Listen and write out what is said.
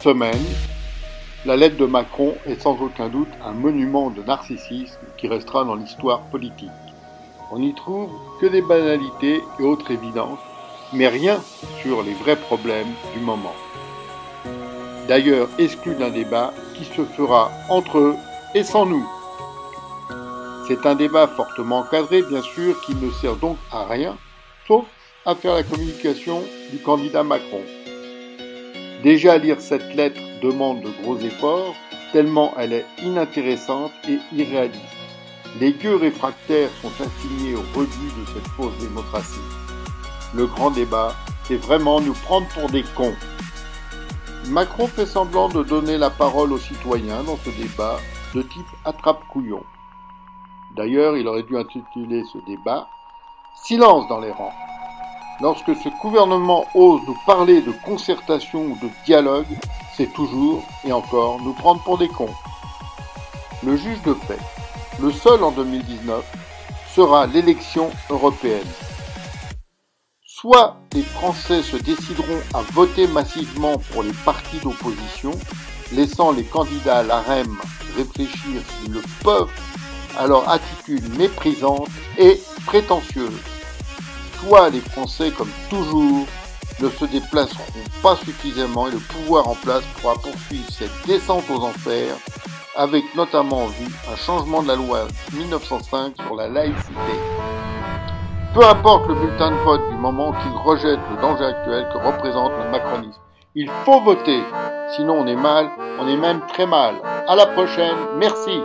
semaine, la lettre de Macron est sans aucun doute un monument de narcissisme qui restera dans l'histoire politique. On n'y trouve que des banalités et autres évidences, mais rien sur les vrais problèmes du moment. D'ailleurs exclu d'un débat qui se fera entre eux et sans nous. C'est un débat fortement encadré, bien sûr, qui ne sert donc à rien, sauf à faire la communication du candidat Macron. Déjà lire cette lettre demande de gros efforts, tellement elle est inintéressante et irréaliste. Les gueux réfractaires sont assignés au rebut de cette fausse démocratie. Le grand débat, c'est vraiment nous prendre pour des cons. Macron fait semblant de donner la parole aux citoyens dans ce débat de type attrape-couillon. D'ailleurs, il aurait dû intituler ce débat « Silence dans les rangs ». Lorsque ce gouvernement ose nous parler de concertation ou de dialogue, c'est toujours, et encore, nous prendre pour des cons. Le juge de paix, le seul en 2019, sera l'élection européenne. Soit les Français se décideront à voter massivement pour les partis d'opposition, laissant les candidats à l'AREM réfléchir s'ils le peuvent à leur attitude méprisante et prétentieuse. Soit les Français, comme toujours, ne se déplaceront pas suffisamment et le pouvoir en place pourra poursuivre cette descente aux enfers, avec notamment en vue un changement de la loi 1905 sur la laïcité. Peu importe le bulletin de vote du moment qu'il rejette le danger actuel que représente le macronisme. Il faut voter, sinon on est mal, on est même très mal. À la prochaine, merci.